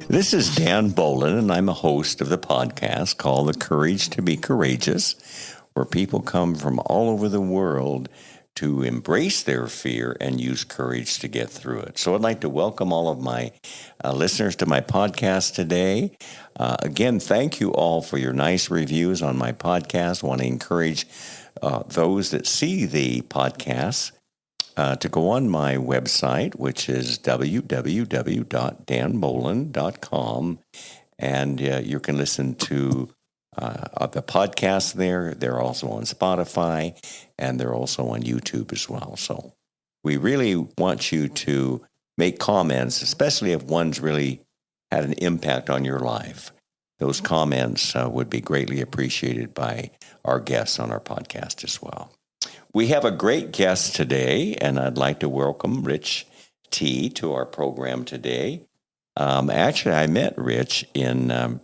This is Dan Bolen, and I'm a host of the podcast called The Courage to be Courageous, where people come from all over the world to embrace their fear and use courage to get through it. So I'd like to welcome all of my listeners to my podcast today. Again, thank you all for your nice reviews on my podcast. I want to encourage those that see the podcast to go on my website, which is www.danbolen.com, and you can listen to the podcast there. They're also on Spotify, and they're also on YouTube as well. So we really want you to make comments, especially if one's really had an impact on your life. Those comments would be greatly appreciated by our guests on our podcast as well. We have a great guest today, and I'd like to welcome Rich T. to our program today. Actually, I met Rich in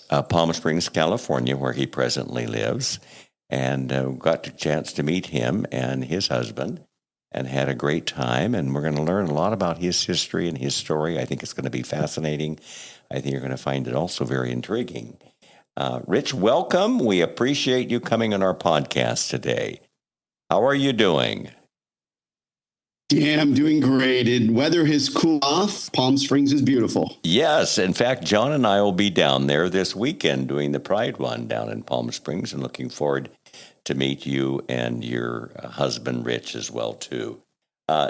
Palm Springs, California, where he presently lives, and got the chance to meet him and his husband and had a great time. And we're going to learn a lot about his history and his story. I think it's going to be fascinating. I think you're going to find it also very intriguing. Rich, welcome. We appreciate you coming on our podcast today. How are you doing? Dan, I'm doing great. Weather has cooled off. Palm Springs is beautiful. Yes. In fact, John and I will be down there this weekend doing the Pride Run down in Palm Springs, and looking forward to meet you and your husband, Rich, as well, too.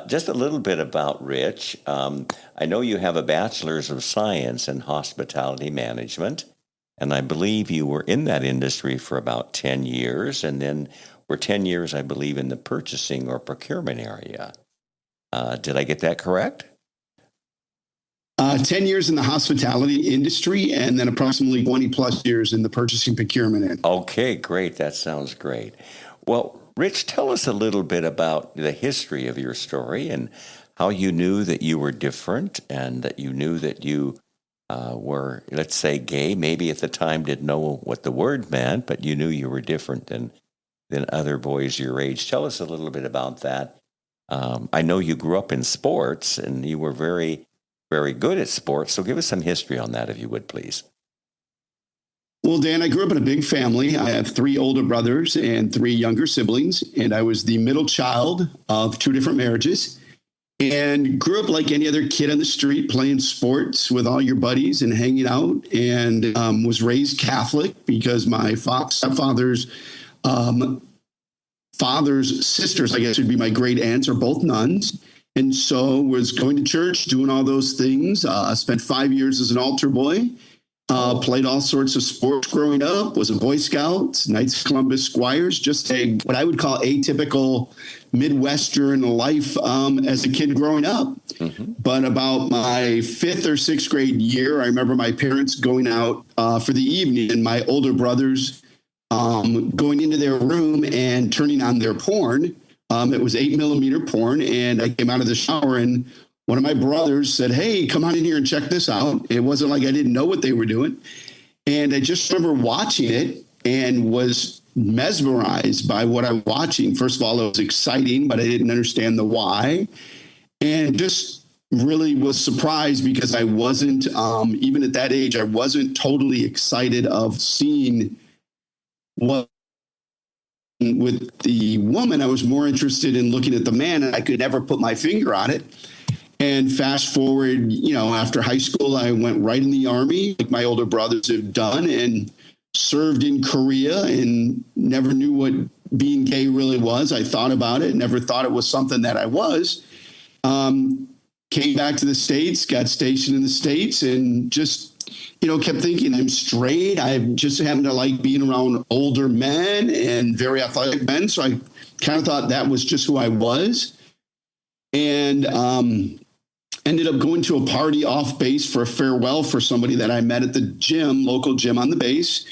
Just a little bit about Rich. I know you have a Bachelor's of Science in Hospitality Management, and I believe you were in that industry for about 10 years, and then were 10 years, I believe, in the purchasing or procurement area. Did I get that correct? 10 years in the hospitality industry, and then approximately 20 plus years in the purchasing procurement end. Okay, great. That sounds great. Well, Rich, tell us a little bit about the history of your story and how you knew that you were different and that you knew that you were, let's say, gay. Maybe at the time didn't know what the word meant, but you knew you were different than other boys your age. Tell us a little bit about that. I know you grew up in sports and you were very, very good at sports. So give us some history on that, if you would, please. Well, Dan, I grew up in a big family. I have 3 older brothers and 3 younger siblings, and I was the middle child of 2 different marriages, and grew up like any other kid on the street, playing sports with all your buddies and hanging out, and was raised Catholic because my stepfather's father's sisters, I guess would be my great aunts, are both nuns. And so was going to church, doing all those things. Spent 5 years as an altar boy, played all sorts of sports growing up, was a Boy Scout, Knights of Columbus Squires, just what I would call atypical Midwestern life as a kid growing up. Mm-hmm. But about my 5th or 6th grade year, I remember my parents going out for the evening, and my older brothers going into their room and turning on their porn. It was 8mm porn, and I came out of the shower, and one of my brothers said, "Hey, come on in here and check this out." It wasn't like I didn't know what they were doing. And I just remember watching it and was mesmerized by what I'm watching. First of all, it was exciting, but I didn't understand the why. And just really was surprised because I wasn't, even at that age, I wasn't totally excited of seeing what with the woman. I was more interested in looking at the man, and I could never put my finger on it. And fast forward, after high school, I went right in the Army, like my older brothers have done, and served in Korea, and never knew what being gay really was. I thought about it, never thought it was something that I was. Came back to the States, got stationed in the States, and just kept thinking I'm straight. I just happen to like being around older men and very athletic men. So I kind of thought that was just who I was. And ended up going to a party off base for a farewell for somebody that I met at the gym, local gym on the base.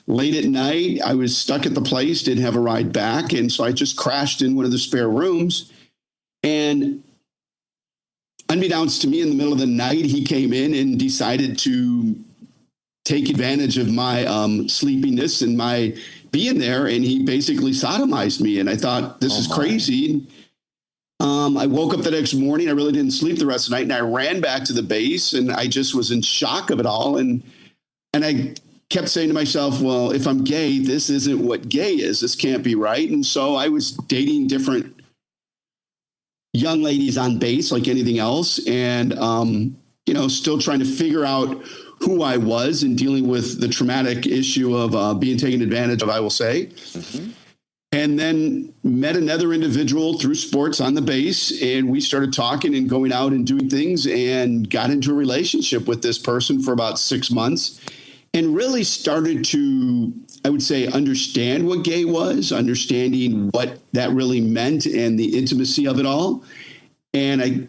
Late at night, I was stuck at the place, didn't have a ride back. And so I just crashed in one of the spare rooms. And unbeknownst to me, in the middle of the night, he came in and decided to take advantage of my sleepiness and my being there. And he basically sodomized me. And I thought, this is crazy. I woke up the next morning. I really didn't sleep the rest of the night, and I ran back to the base, and I just was in shock of it all. And I kept saying to myself, well, if I'm gay, this isn't what gay is. This can't be right. And so I was dating different young ladies on base like anything else. And, still trying to figure out who I was and dealing with the traumatic issue of being taken advantage of, I will say. Mm-hmm. And then met another individual through sports on the base, and we started talking and going out and doing things, and got into a relationship with this person for about 6 months, and really started to, I would say, understand what gay was, understanding what that really meant and the intimacy of it all. And I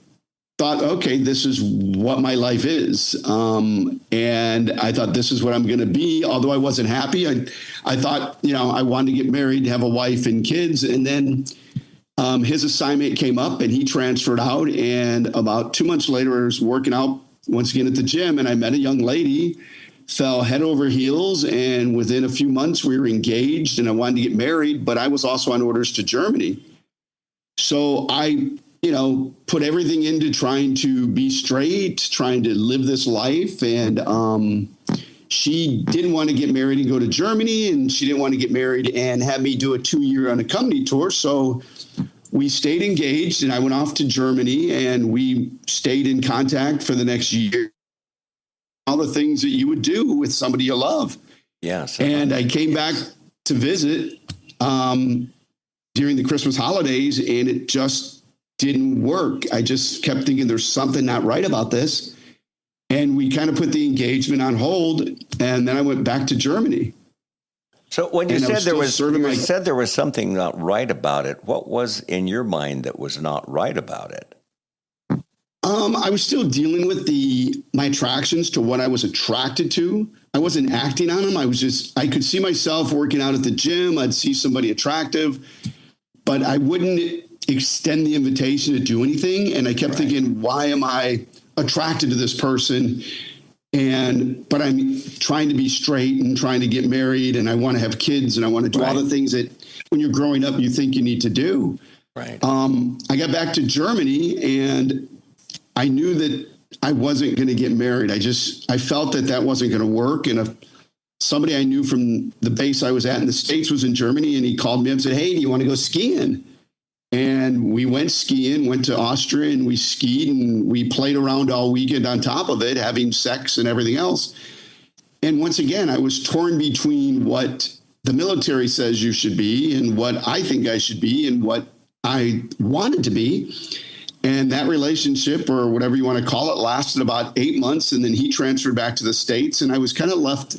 thought, okay, this is what my life is. And I thought, this is what I'm going to be. Although I wasn't happy, I thought, I wanted to get married, have a wife and kids. And then his assignment came up and he transferred out. And about 2 months later, I was working out once again at the gym, and I met a young lady, fell head over heels. And within a few months, we were engaged, and I wanted to get married, but I was also on orders to Germany. So I put everything into trying to be straight, trying to live this life. And she didn't want to get married and go to Germany, and she didn't want to get married and have me do a 2-year unaccompanied tour. So we stayed engaged, and I went off to Germany, and we stayed in contact for the next year. All the things that you would do with somebody you love. Yes. And I came back to visit during the Christmas holidays, and it just didn't work. I just kept thinking there's something not right about this. And we kind of put the engagement on hold. And then I went back to Germany. So when you said there was something not right about it, what was in your mind that was not right about it? I was still dealing with my attractions to what I was attracted to. I wasn't acting on them. I could see myself working out at the gym. I'd see somebody attractive, but I wouldn't extend the invitation to do anything. And I kept thinking, why am I attracted to this person? But I'm trying to be straight and trying to get married, and I want to have kids, and I want to do all the things that when you're growing up, you think you need to do. Right. I got back to Germany, and I knew that I wasn't going to get married. I felt that wasn't going to work. And if somebody I knew from the base I was at in the States was in Germany, and he called me up and said, hey, do you want to go skiing? And we went skiing, went to Austria, and we skied, and we played around all weekend on top of it, having sex and everything else. And once again, I was torn between what the military says you should be and what I think I should be and what I wanted to be. And that relationship, or whatever you want to call it, lasted about 8 months. And then he transferred back to the States, and I was kind of left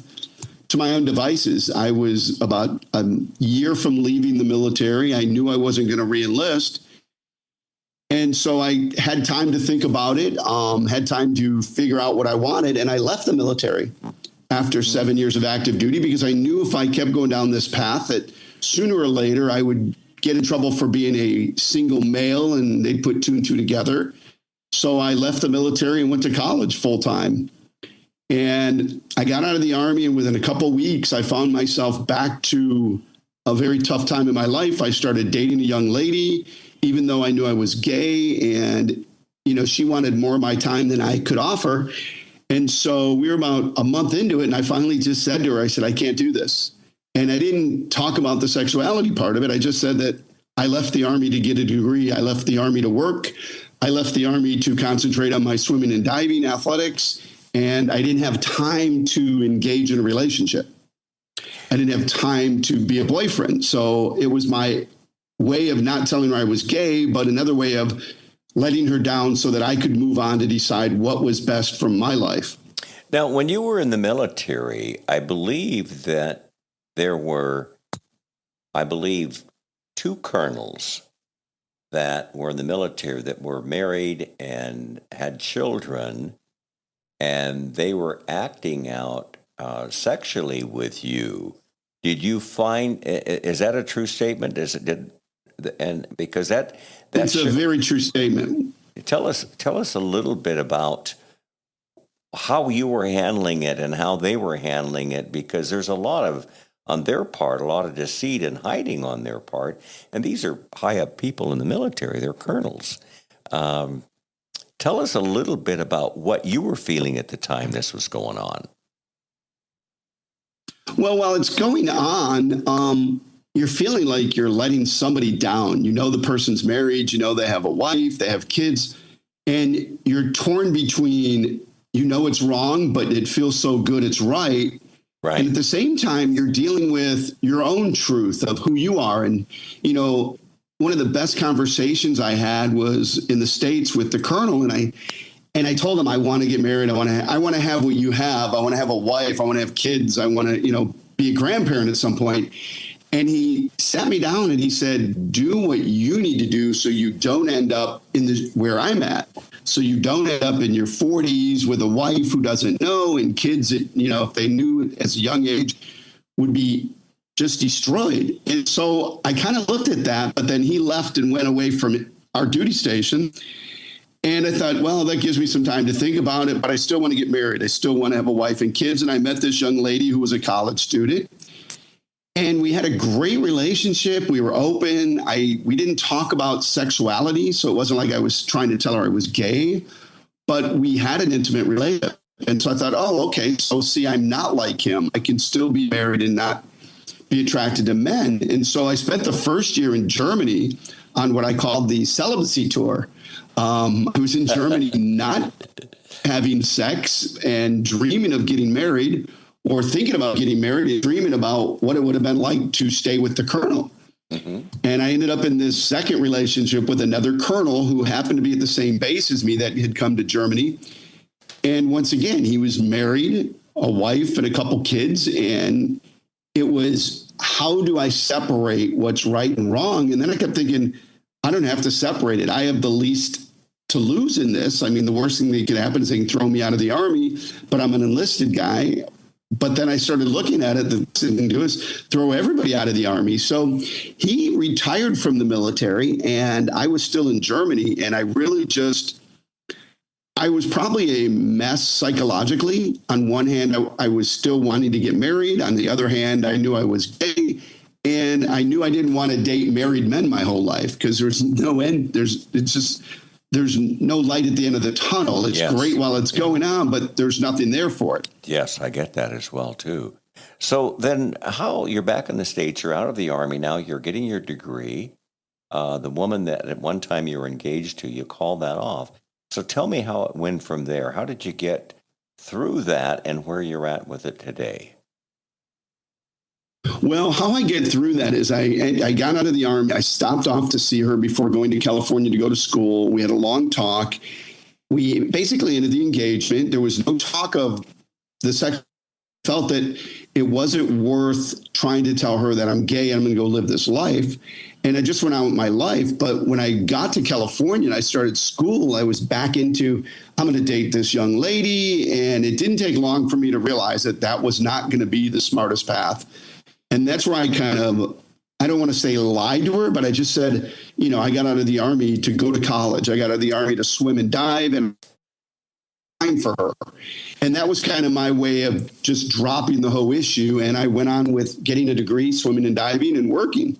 to my own devices. I was about a year from leaving the military. I knew I wasn't going to re-enlist. And so I had time to think about it, had time to figure out what I wanted. And I left the military after 7 years of active duty, because I knew if I kept going down this path that sooner or later I would get in trouble for being a single male, and they'd put 2 and 2 together. So I left the military and went to college full time. And I got out of the Army, and within a couple of weeks, I found myself back to a very tough time in my life. I started dating a young lady, even though I knew I was gay, and, she wanted more of my time than I could offer. And so we were about a month into it, and I finally just said to her, I said, I can't do this. And I didn't talk about the sexuality part of it. I just said that I left the Army to get a degree. I left the Army to work. I left the Army to concentrate on my swimming and diving athletics. And I didn't have time to engage in a relationship. I didn't have time to be a boyfriend. So it was my way of not telling her I was gay, but another way of letting her down so that I could move on to decide what was best for my life. Now, when you were in the military, I believe that there were, 2 colonels that were in the military that were married and had children, and they were acting out sexually with you. Did you find, is that a true statement? Because that's a very true statement. Tell us a little bit about how you were handling it and how they were handling it, because there's a lot of on their part, a lot of deceit and hiding on their part. And these are high up people in the military. They're colonels. Tell us a little bit about what you were feeling at the time this was going on. Well, while it's going on, you're feeling like you're letting somebody down. You know the person's married, you know they have a wife, they have kids, and you're torn between, you know it's wrong, but it feels so good it's right. Right. And at the same time, you're dealing with your own truth of who you are. And, you know, one of the best conversations I had was in the States with the colonel, and I told him I want to get married. I want to have what you have. I want to have a wife. I want to have kids. I want to, you know, be a grandparent at some point. And he sat me down and he said, do what you need to do so you don't end up in where I'm at. So you don't end up in your 40s with a wife who doesn't know, and kids that, you know, if they knew as a young age, would be just destroyed. And so I kind of looked at that, but then he left and went away from our duty station. And I thought, well, that gives me some time to think about it, but I still want to get married. I still want to have a wife and kids. And I met this young lady who was a college student. And we had a great relationship. We were open. We didn't talk about sexuality, so it wasn't like I was trying to tell her I was gay, but we had an intimate relationship. And so I thought, oh, okay, so see, I'm not like him. I can still be married and not be attracted to men. And so I spent the first year in Germany on what I called the celibacy tour. I was in Germany not having sex and dreaming of getting married, or thinking about getting married and dreaming about what it would have been like to stay with the colonel. Mm-hmm. And I ended up in this second relationship with another colonel who happened to be at the same base as me that had come to Germany. And once again, he was married, a wife and a couple kids. And it was, how do I separate what's right and wrong? And then I kept thinking, I don't have to separate it. I have the least to lose in this. I mean, the worst thing that could happen is they can throw me out of the army, but I'm an enlisted guy. But then I started looking at it, the thing to do is throw everybody out of the army. So he retired from the military and I was still in Germany. And I really I was probably a mess psychologically. On one hand, I was still wanting to get married. On the other hand, I knew I was gay. And I knew I didn't want to date married men my whole life because there's no end. There's no light at the end of the tunnel. It's great while it's going on, but there's nothing there for it. Yes, I get that as well, too. So then you're back in the States, you're out of the Army now, you're getting your degree. The woman that at one time you were engaged to, you called that off. So tell me how it went from there. How did you get through that and where you're at with it today? Well, how I get through that is I got out of the Army. I stopped off to see her before going to California to go to school. We had a long talk. We basically ended the engagement. There was no talk of the sex. Felt that it wasn't worth trying to tell her that I'm gay and I'm going to go live this life. And I just went on with my life. But when I got to California and I started school, I was back into, I'm going to date this young lady. And it didn't take long for me to realize that that was not going to be the smartest path. And that's where I kind of, I don't want to say lied to her, but I just said, you know, I got out of the Army to go to college. I got out of the Army to swim and dive, and time for her. And that was kind of my way of just dropping the whole issue. And I went on with getting a degree, swimming and diving and working.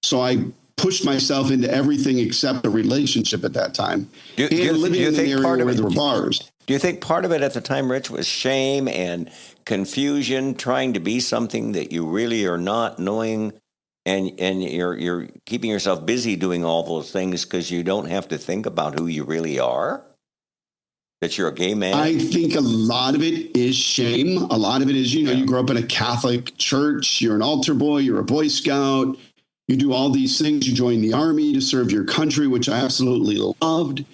So I pushed myself into everything except a relationship at that time. Living in an area where there were bars. Do you think part of it at the time, Rich, was shame and confusion, trying to be something that you really are not, knowing, and you're keeping yourself busy doing all those things because you don't have to think about who you really are? That you're a gay man? I think a lot of it is shame. A lot of it is, you grow up in a Catholic church, you're an altar boy, you're a Boy Scout, you do all these things, you join the Army to serve your country, which I absolutely loved.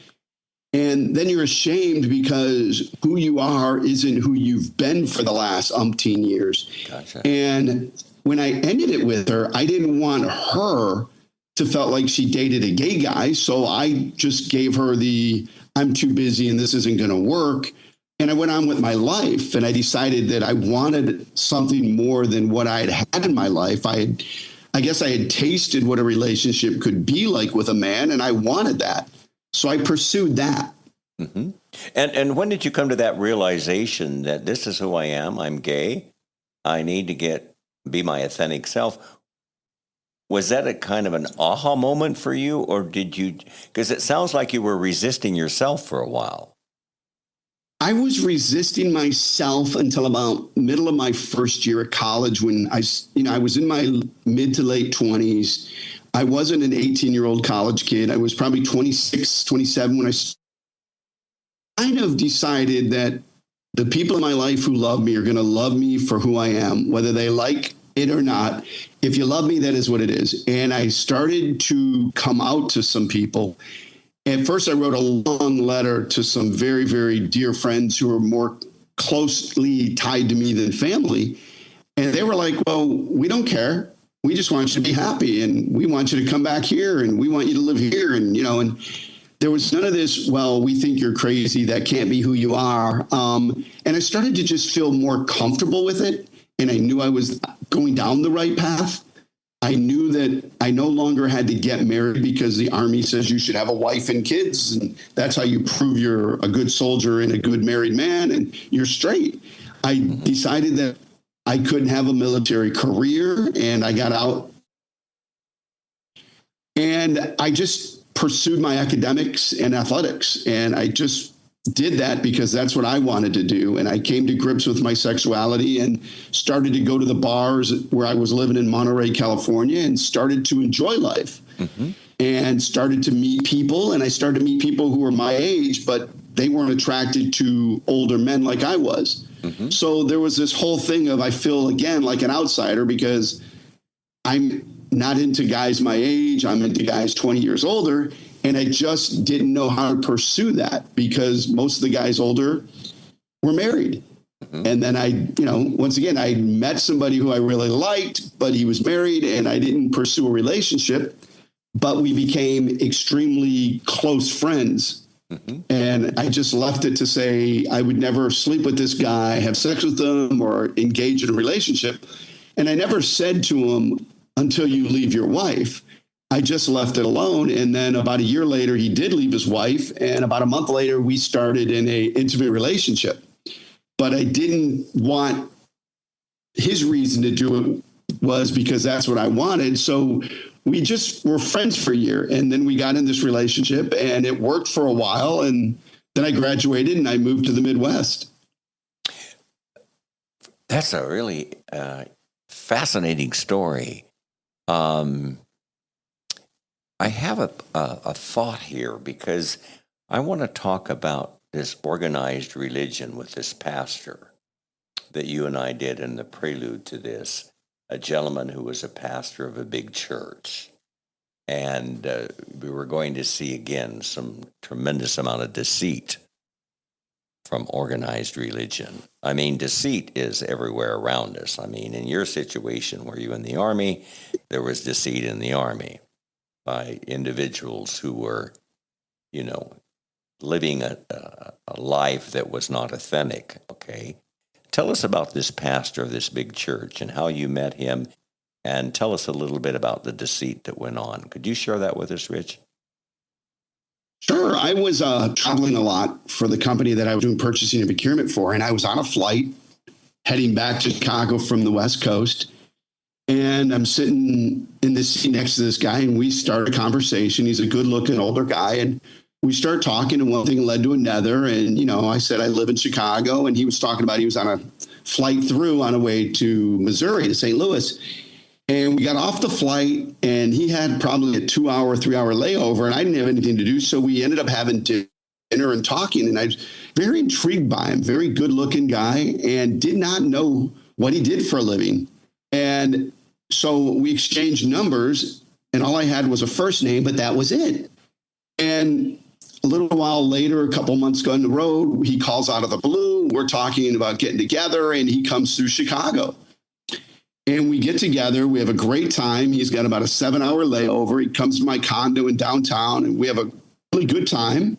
And then you're ashamed because who you are isn't who you've been for the last umpteen years. Gotcha. And when I ended it with her, I didn't want her to felt like she dated a gay guy. So I just gave her I'm too busy and this isn't going to work. And I went on with my life. And I decided that I wanted something more than what I had in my life. I guess I had tasted what a relationship could be like with a man, and I wanted that. So I pursued that. Mm-hmm. And when did you come to that realization that this is who I am? I'm gay. I need to get be my authentic self. Was that a kind of an aha moment for you, or did you, because it sounds like you were resisting yourself for a while. I was resisting myself until about middle of my first year at college when I was in my mid to late 20s. I wasn't an 18-year-old college kid. I was probably 26, 27 when I kind of decided that the people in my life who love me are going to love me for who I am, whether they like it or not. If you love me, that is what it is. And I started to come out to some people. At first, I wrote a long letter to some very, very dear friends who are more closely tied to me than family. And they were like, well, we don't care. We just want you to be happy. And we want you to come back here. And we want you to live here. And, and there was none of this, well, we think you're crazy. That can't be who you are. And I started to just feel more comfortable with it. And I knew I was going down the right path. I knew that I no longer had to get married because the Army says you should have a wife and kids. And that's how you prove you're a good soldier and a good married man and you're straight. I decided that I couldn't have a military career, and I got out. And I just pursued my academics and athletics. And I just did that because that's what I wanted to do. And I came to grips with my sexuality and started to go to the bars where I was living in Monterey, California, and started to enjoy life and started to meet people. And I started to meet people who were my age, but they weren't attracted to older men like I was. So there was this whole thing of, I feel again like an outsider because I'm not into guys my age. I'm into guys 20 years older. And I just didn't know how to pursue that because most of the guys older were married. And then once again, I met somebody who I really liked, but he was married and I didn't pursue a relationship, but we became extremely close friends. And I just left it to say I would never sleep with this guy, have sex with him, or engage in a relationship. And I never said to him, until you leave your wife. I just left it alone. And then about a year later, he did leave his wife. And about a month later, we started in a intimate relationship. But I didn't want, his reason to do it was because that's what I wanted. So we just were friends for a year. And then we got in this relationship and it worked for a while. And then I graduated and I moved to the Midwest. That's a really fascinating story. I have a thought here because I want to talk about this organized religion with this pastor that you and I did in the prelude to this, a gentleman who was a pastor of a big church. And we were going to see again some tremendous amount of deceit from organized religion. I mean, deceit is everywhere around us. I mean, in your situation, were you in the Army? There was deceit in the Army by individuals who were, living a life that was not authentic, okay? Tell us about this pastor of this big church and how you met him, and tell us a little bit about the deceit that went on. Could you share that with us, Rich? Sure. I was traveling a lot for the company that I was doing purchasing and procurement for, and I was on a flight heading back to Chicago from the West Coast. And I'm sitting in this seat next to this guy, and we start a conversation. He's a good-looking older guy, and we start talking, and one thing led to another. And, I said I live in Chicago, and he was talking about he was on a flight through on a way to Missouri, to St. Louis. And we got off the flight, and he had probably a 2-hour, 3-hour layover, and I didn't have anything to do. So we ended up having dinner and talking, and I was very intrigued by him, very good-looking guy, and did not know what he did for a living. And so we exchanged numbers, and all I had was a first name, but that was it. And a little while later, a couple months down the road, he calls out of the blue. We're talking about getting together, and he comes through Chicago. And we get together. We have a great time. He's got about a 7-hour layover. He comes to my condo in downtown, and we have a really good time.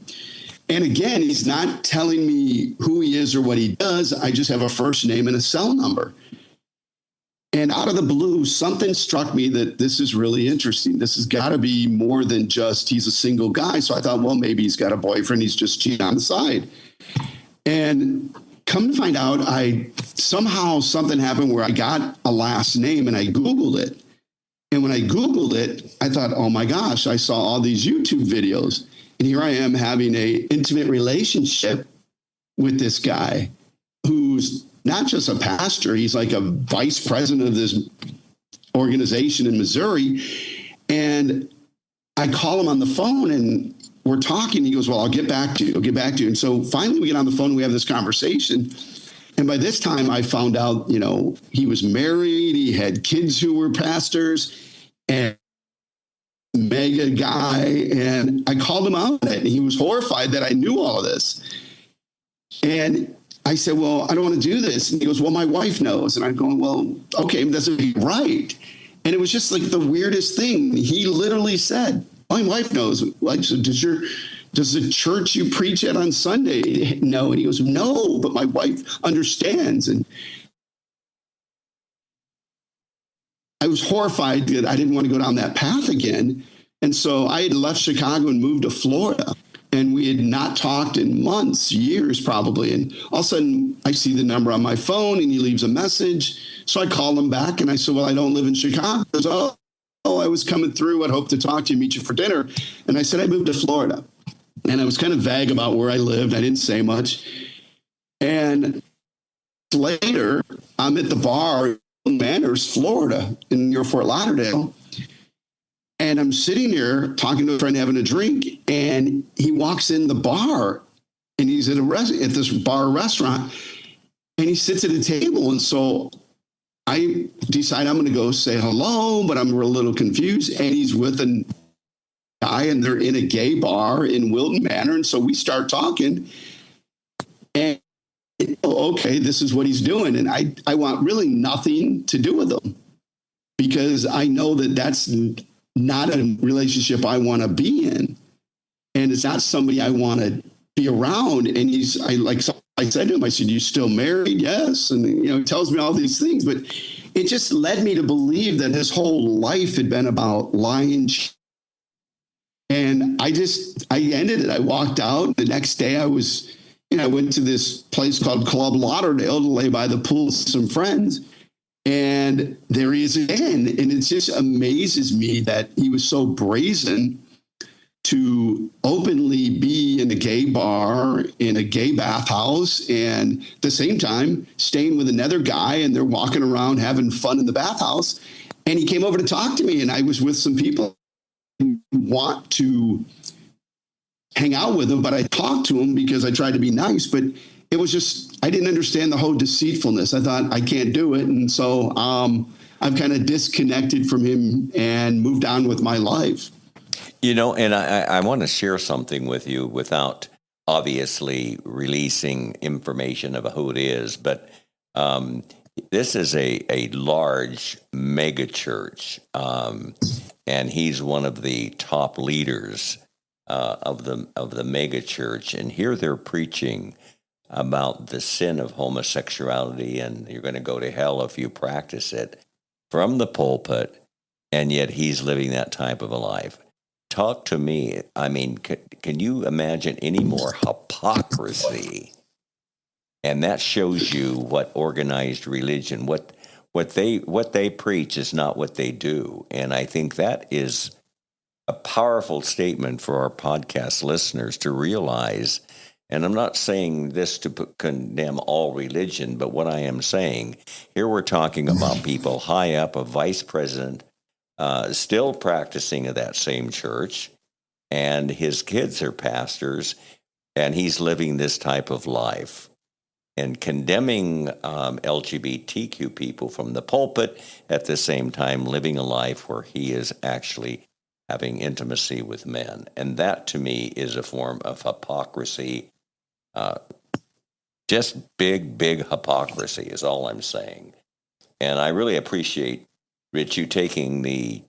And again, he's not telling me who he is or what he does. I just have a first name and a cell number. And out of the blue, something struck me that this is really interesting. This has got to be more than just he's a single guy. So I thought, well, maybe he's got a boyfriend. He's just cheating on the side. And a come to find out, somehow something happened where I got a last name and I Googled it. And when I Googled it, I thought, oh my gosh, I saw all these YouTube videos. And here I am having an intimate relationship with this guy who's not just a pastor, he's like a vice president of this organization in Missouri. And I call him on the phone and we're talking. He goes, well, I'll get back to you. I'll get back to you. And so finally we get on the phone and we have this conversation. And by this time I found out, he was married. He had kids who were pastors and mega guy. And I called him out on it and he was horrified that I knew all of this. And I said, well, I don't want to do this. And he goes, well, my wife knows. And I'm going, well, okay, that's right. And it was just like the weirdest thing. He literally said, my wife knows. I said, does the church you preach at on Sunday know? And he goes, no, but my wife understands. And I was horrified that I didn't want to go down that path again. And so I had left Chicago and moved to Florida. And we had not talked in months, years probably. And all of a sudden, I see the number on my phone and he leaves a message. So I call him back and I said, well, I don't live in Chicago. He goes, oh, I was coming through. I'd hope to talk to you, meet you for dinner. And I said, I moved to Florida. And I was kind of vague about where I lived. I didn't say much. And later, I'm at the bar in Manners, Florida, near Fort Lauderdale. And I'm sitting there talking to a friend, having a drink, and he walks in the bar, and he's at this bar restaurant, and he sits at a table. And so I decide I'm going to go say hello, but I'm a little confused. And he's with a guy, and they're in a gay bar in Wilton Manor. And so we start talking, and okay, this is what he's doing, and I want really nothing to do with him because I know that that's not a relationship I want to be in. And it's not somebody I want to be around. And I said to him, I said, you still married? Yes. And, he tells me all these things, but it just led me to believe that his whole life had been about lying. And I ended it. I walked out. The next day I went to this place called Club Lauderdale to lay by the pool with some friends. And there he is again. And it just amazes me that he was so brazen to openly be in a gay bar, in a gay bathhouse, and at the same time staying with another guy, and they're walking around having fun in the bathhouse. And he came over to talk to me, and I was with some people who want to hang out with him, but I talked to him because I tried to be nice, but it was just, I didn't understand the whole deceitfulness. I thought I can't do it. And so I've kind of disconnected from him and moved on with my life. And I want to share something with you without obviously releasing information of who it is, but this is a large megachurch, and he's one of the top leaders of the megachurch, and here they're preaching about the sin of homosexuality, and you're going to go to hell if you practice it from the pulpit, and yet he's living that type of a life. Talk to me. I mean, can you imagine any more hypocrisy? And that shows you what organized religion, what they preach is not what they do. And I think that is a powerful statement for our podcast listeners to realize. And I'm not saying this to condemn all religion, but what I am saying, here we're talking about people high up, a vice president, still practicing at that same church, and his kids are pastors, and he's living this type of life and condemning LGBTQ people from the pulpit, at the same time living a life where he is actually having intimacy with men. And that, to me, is a form of hypocrisy. Just big hypocrisy is all I'm saying. And I really appreciate, Rich, you taking the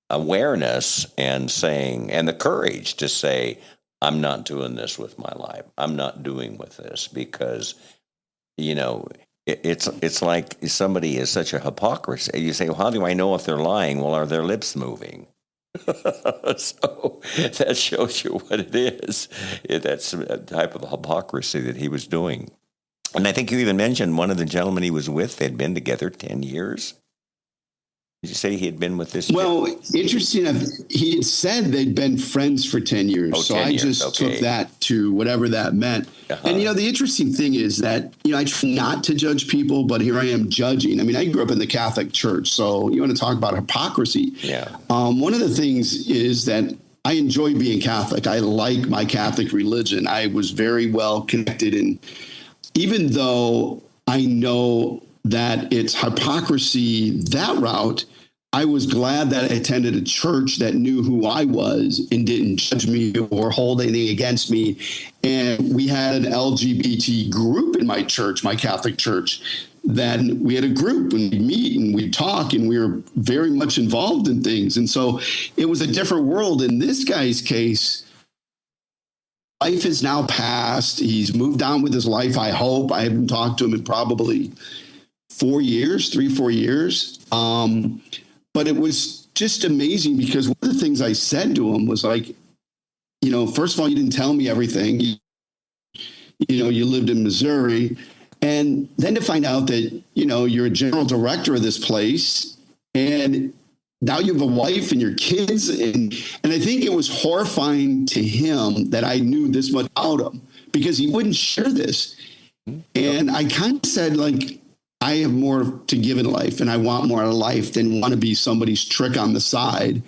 awareness and saying, and the courage to say, I'm not doing this with my life. I'm not doing with this because, it's like somebody is such a hypocrisy. You say, well, how do I know if they're lying? Well, are their lips moving? So that shows you what it is. That's a type of hypocrisy that he was doing. And I think you even mentioned one of the gentlemen he was with, they'd been together 10 years. Did you say he had been with this? Well, interesting enough, he had said they'd been friends for 10 years. Oh, so 10 I years, just okay. took that to whatever that meant. And, the interesting thing is that, I try not to judge people, but here I am judging. I mean, I grew up in the Catholic Church, so you want to talk about hypocrisy. Yeah. One of the things is that I enjoy being Catholic. I like my Catholic religion. I was very well connected. And even though I know that it's hypocrisy that route, I was glad that I attended a church that knew who I was and didn't judge me or hold anything against me. And we had an LGBT group in my church, my Catholic church, that we had a group and we'd meet and we'd talk and we were very much involved in things. And so it was a different world. In this guy's case, life is now passed. He's moved on with his life, I hope. I haven't talked to him in probably 4 years, 3-4 years. But it was just amazing because one of the things I said to him was like, first of all, you didn't tell me everything. You lived in Missouri. And then to find out that, you're a general director of this place and now you have a wife and your kids. And I think it was horrifying to him that I knew this much about him because he wouldn't share this. And I kind of said, like, I have more to give in life and I want more out of life than want to be somebody's trick on the side.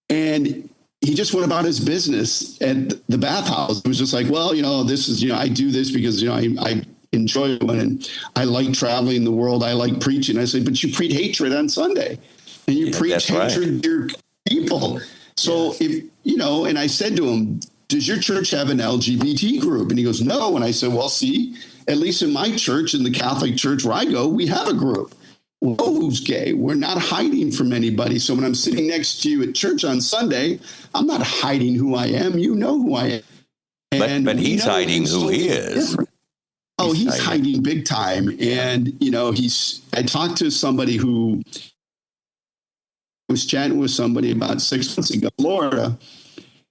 And he just went about his business at the bathhouse. It was just like, well, this is, I do this because, I enjoy it and I like traveling the world. I like preaching. I said, but you preach hatred on Sunday and you preach hatred to your people. So if, and I said to him, does your church have an LGBT group? And he goes, no. And I said, well, see, at least in my church, in the Catholic church where I go, we have a group. Well, who's gay? We're not hiding from anybody. So when I'm sitting next to you at church on Sunday, I'm not hiding who I am. You know who I am. And but he's hiding who he is. Different. Oh, he's hiding big time. And, I talked to somebody who was chatting with somebody about 6 months ago in Florida.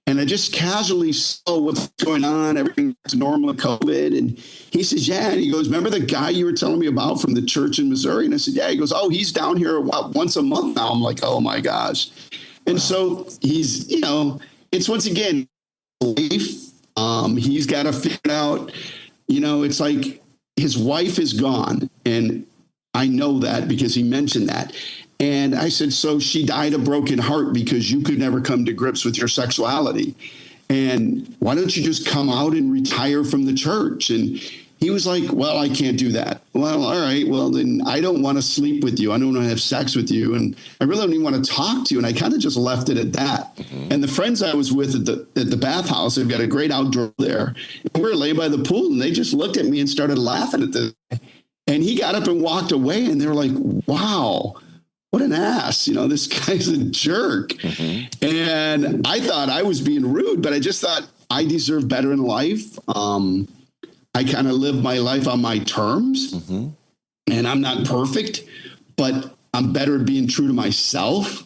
And I just casually saw what's going on. Everything's normal with COVID. And he says, yeah. And he goes, remember the guy you were telling me about from the church in Missouri? And I said, yeah. He goes, oh, he's down here once a month now. I'm like, oh, my gosh. And so he's, it's once again, life. He's got to figure out, it's like his wife is gone. And I know that because he mentioned that. And I said, so she died a broken heart because you could never come to grips with your sexuality. And why don't you just come out and retire from the church? And he was like, well, I can't do that. Well, all right. Well, then I don't want to sleep with you. I don't want to have sex with you. And I really don't even want to talk to you. And I kind of just left it at that. Mm-hmm. And the friends I was with at the bathhouse, they've got a great outdoor there. And we were laying by the pool and they just looked at me and started laughing at this. And he got up and walked away and they were like, wow. What an ass, this guy's a jerk. Mm-hmm. And I thought I was being rude, but I just thought I deserve better in life. I kind of live my life on my terms and I'm not perfect, but I'm better at being true to myself.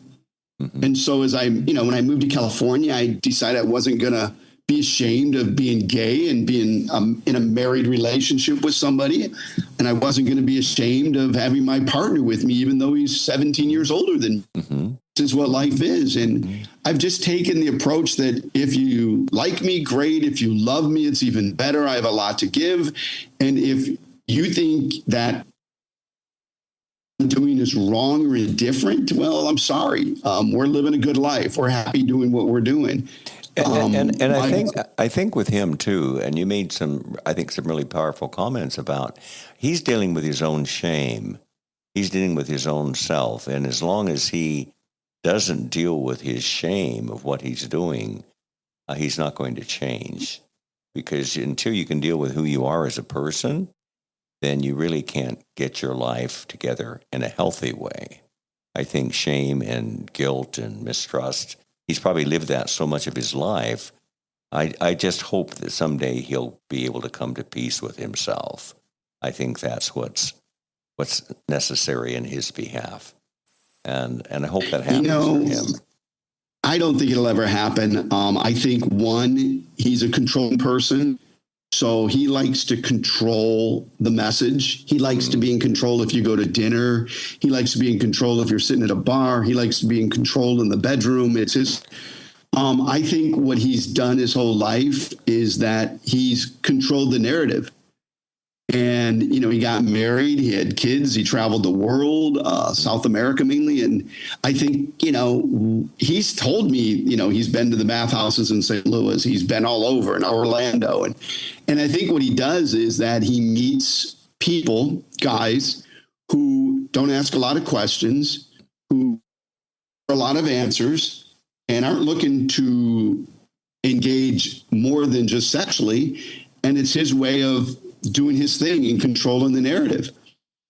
Mm-hmm. And so as when I moved to California, I decided I wasn't going to be ashamed of being gay and being in a married relationship with somebody. And I wasn't going to be ashamed of having my partner with me, even though he's 17 years older than me. Mm-hmm. This is what life is. And I've just taken the approach that if you like me, great. If you love me, it's even better. I have a lot to give. And if you think that I'm doing is wrong or indifferent, well, I'm sorry. We're living a good life. We're happy doing what we're doing. And I think with him too, and you made some really powerful comments about he's dealing with his own shame. He's dealing with his own self. And as long as he doesn't deal with his shame of what he's doing, he's not going to change. Because until you can deal with who you are as a person, then you really can't get your life together in a healthy way. I think shame and guilt and mistrust, he's probably lived that so much of his life. I just hope that someday he'll be able to come to peace with himself. I think that's what's necessary in his behalf. And I hope that happens for him. I don't think it'll ever happen. I think, one, he's a controlling person. So he likes to control the message. He likes to be in control if you go to dinner. He likes to be in control if you're sitting at a bar. He likes to be in control in the bedroom. It's his. I think what he's done his whole life is that he's controlled the narrative. And, he got married, he had kids, he traveled the world, South America mainly. And I think, he's told me, he's been to the bathhouses in St. Louis, he's been all over in Orlando. And I think what he does is that he meets people, guys, who don't ask a lot of questions, who have a lot of answers, and aren't looking to engage more than just sexually. And it's his way of doing his thing and controlling the narrative.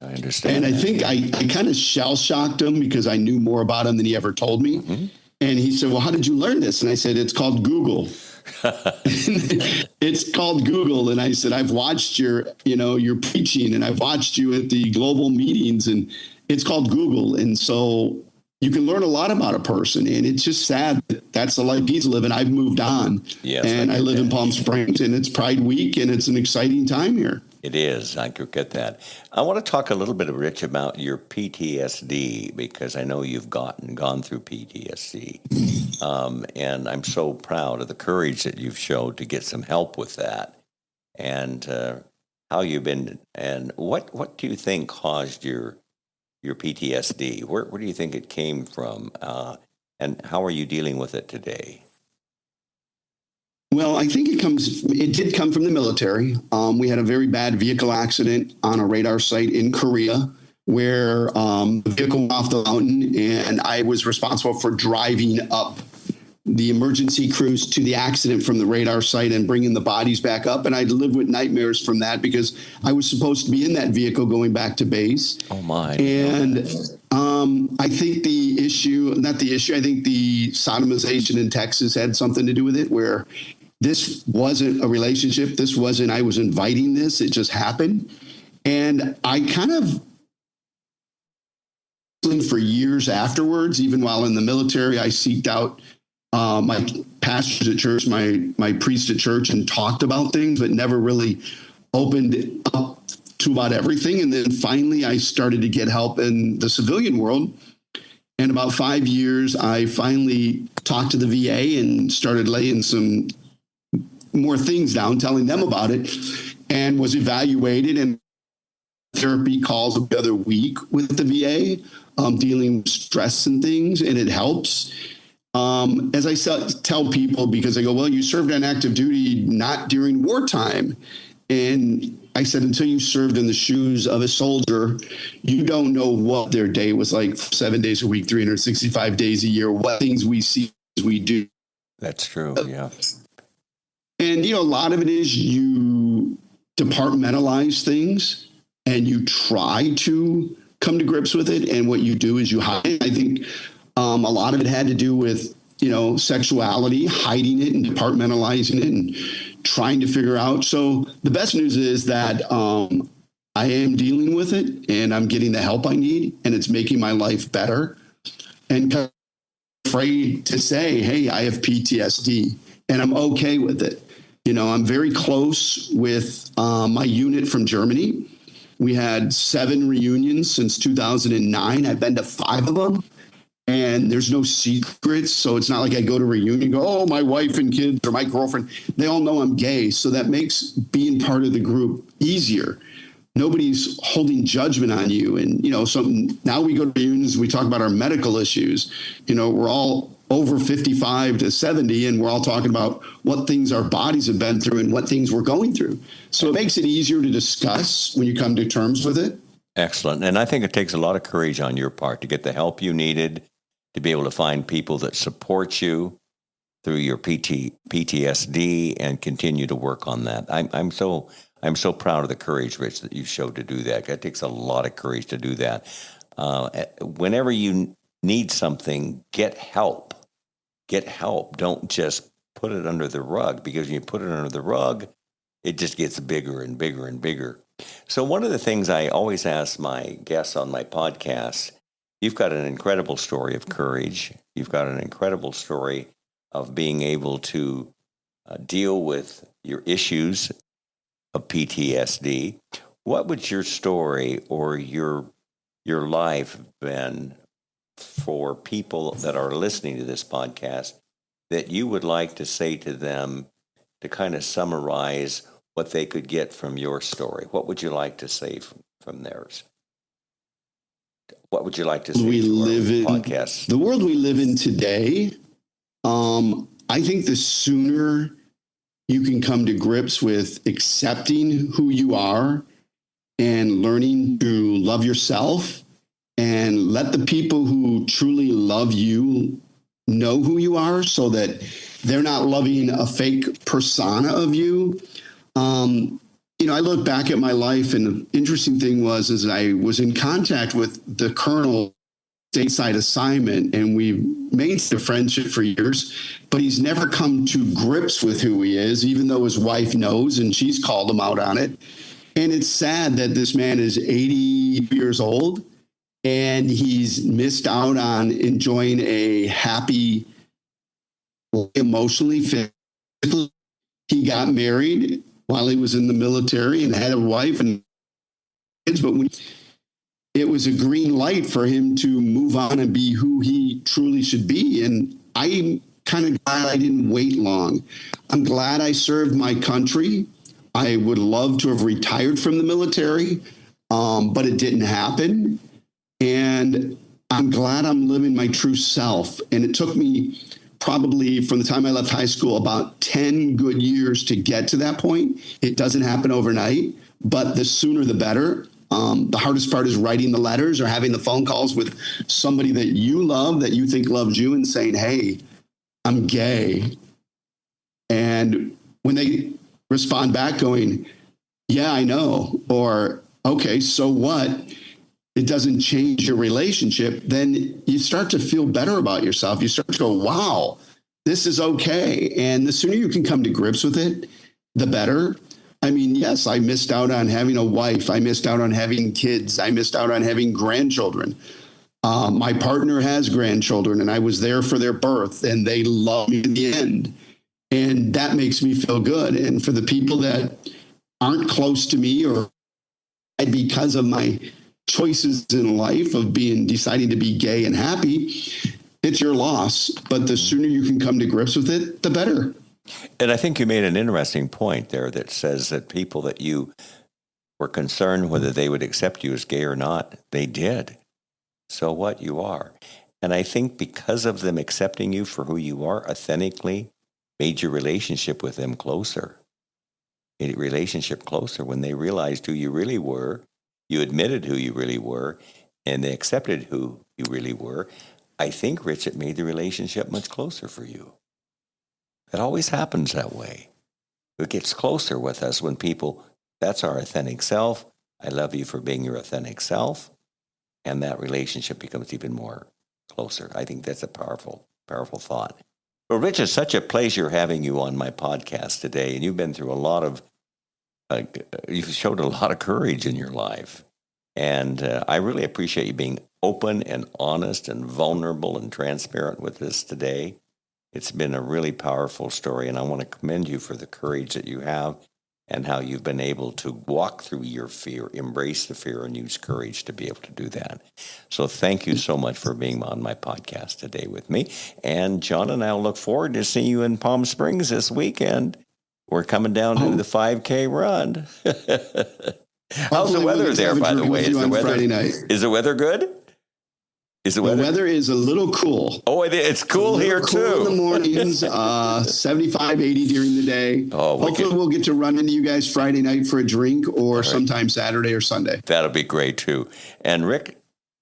I understand. And I think I kind of shell shocked him because I knew more about him than he ever told me. Mm-hmm. And he said, well, how did you learn this? And I said, it's called Google. It's called Google. And I said, I've watched your preaching, and I've watched you at the global meetings, and it's called Google. And so you can learn a lot about a person, and it's just sad that that's the life he's living. I've moved on, and I live in Palm Springs, and it's Pride Week, and it's an exciting time here. It is. I could get that. I want to talk a little bit, Rich, about your PTSD, because I know you've gone through PTSD, and I'm so proud of the courage that you've showed to get some help with that, and how you've been, and what do you think caused your PTSD? Where do you think it came from? And how are you dealing with it today? Well, I think it did come from the military. We had a very bad vehicle accident on a radar site in Korea where the vehicle went off the mountain, and I was responsible for driving up the emergency crews to the accident from the radar site and bringing the bodies back up. And I lived with nightmares from that because I was supposed to be in that vehicle going back to base. Oh, my. And I think I think the sodomization in Texas had something to do with it, where this wasn't a relationship. I was inviting this. It just happened. And I kind of, for years afterwards, even while in the military, I seeked out my pastors at church, my priest at church, and talked about things, but never really opened up to about everything. And then finally, I started to get help in the civilian world. And about 5 years, I finally talked to the VA and started laying some more things down, telling them about it, and was evaluated, and therapy calls every other week with the VA, dealing with stress and things, and it helps. As I tell people, because I go, well, you served on active duty, not during wartime. And I said, until you served in the shoes of a soldier, you don't know what their day was like 7 days a week, 365 days a year, what things we see as we do. That's true, yeah. And, a lot of it is you compartmentalize things and you try to come to grips with it. And what you do is you hide it. I think a lot of it had to do with, sexuality, hiding it and compartmentalizing it and trying to figure out. So the best news is that I am dealing with it, and I'm getting the help I need, and it's making my life better. And afraid to say, hey, I have PTSD, and I'm okay with it. I'm very close with my unit from Germany. We had 7 reunions since 2009. I've been to 5 of them. And there's no secrets. So it's not like I go to a reunion and go, oh, my wife and kids or my girlfriend, they all know I'm gay. So that makes being part of the group easier. Nobody's holding judgment on you. And, so now we go to reunions, we talk about our medical issues. We're all over 55 to 70, and we're all talking about what things our bodies have been through and what things we're going through. So it makes it easier to discuss when you come to terms with it. Excellent. And I think it takes a lot of courage on your part to get the help you needed, to be able to find people that support you through your PTSD and continue to work on that. I'm so proud of the courage, Rich, that you showed to do that. It takes a lot of courage to do that. Whenever you need something, get help. Get help. Don't just put it under the rug, because when you put it under the rug, it just gets bigger and bigger and bigger. So one of the things I always ask my guests on my podcast, you've got an incredible story of courage. You've got an incredible story of being able to deal with your issues of PTSD. What would your story or your life been for people that are listening to this podcast that you would like to say to them to kind of summarize what they could get from your story? What would you like to say from theirs? What would you like to say to our podcast? The world we live in today, I think the sooner you can come to grips with accepting who you are and learning to love yourself and let the people who truly love you know who you are so that they're not loving a fake persona of you. I look back at my life, and the interesting thing is I was in contact with the colonel stateside assignment, and we maintained a friendship for years, but he's never come to grips with who he is, even though his wife knows, and she's called him out on it. And it's sad that this man is 80 years old, and he's missed out on enjoying a happy, emotionally, physically. He got married while he was in the military and had a wife and kids, but it was a green light for him to move on and be who he truly should be. And I'm kind of glad I didn't wait long. I'm glad I served my country. I would love to have retired from the military, but it didn't happen. And I'm glad I'm living my true self. And it took me probably from the time I left high school about 10 good years to get to that point. It doesn't happen overnight, but the sooner the better. The hardest part is writing the letters or having the phone calls with somebody that you love, that you think loves you, and saying, hey, I'm gay. And when they respond back going, yeah, I know, or okay, so what? It doesn't change your relationship, then you start to feel better about yourself. You start to go, wow, this is okay. And the sooner you can come to grips with it, the better. I mean, yes, I missed out on having a wife. I missed out on having kids. I missed out on having grandchildren. My partner has grandchildren, and I was there for their birth, and they love me in the end. And that makes me feel good. And for the people that aren't close to me or because of my choices in life of deciding to be gay and happy, it's your loss. But the sooner you can come to grips with it, the better. And I think you made an interesting point there that says that people that you were concerned whether they would accept you as gay or not, they did. So what, you are. And I think because of them accepting you for who you are authentically made your relationship with them closer. Made a relationship closer when they realized who you really were. You admitted who you really were, and they accepted who you really were. I think, Rich, it made the relationship much closer for you. It always happens that way. It gets closer with us when people, that's our authentic self. I love you for being your authentic self. And that relationship becomes even more closer. I think that's a powerful, powerful thought. Well, Rich, it's such a pleasure having you on my podcast today. And you've been through a lot of you've showed a lot of courage in your life. And I really appreciate you being open and honest and vulnerable and transparent with us today. It's been a really powerful story, and I want to commend you for the courage that you have and how you've been able to walk through your fear, embrace the fear, and use courage to be able to do that. So thank you so much for being on my podcast today with me. And John and I will look forward to seeing you in Palm Springs this weekend. We're coming down to the 5K run. How's the weather there, by the way? Is the weather good? Is the weather is a little cool. Oh, it's cool here cool too. In the mornings, 75, 80 during the day. Oh, hopefully we'll get to run into you guys Friday night for a drink or sometime Saturday or Sunday. That'll be great too. And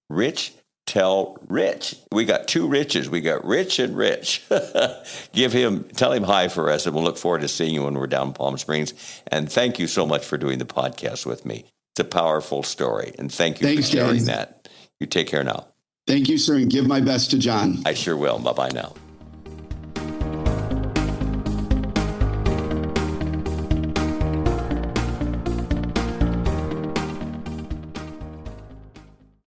Rich, tell Rich. We got two Riches. We got Rich and Rich. Tell him hi for us, and we'll look forward to seeing you when we're down in Palm Springs. And thank you so much for doing the podcast with me. It's a powerful story, and thank you for sharing that. You take care now. Thank you, sir, and give my best to John. I sure will. Bye-bye now.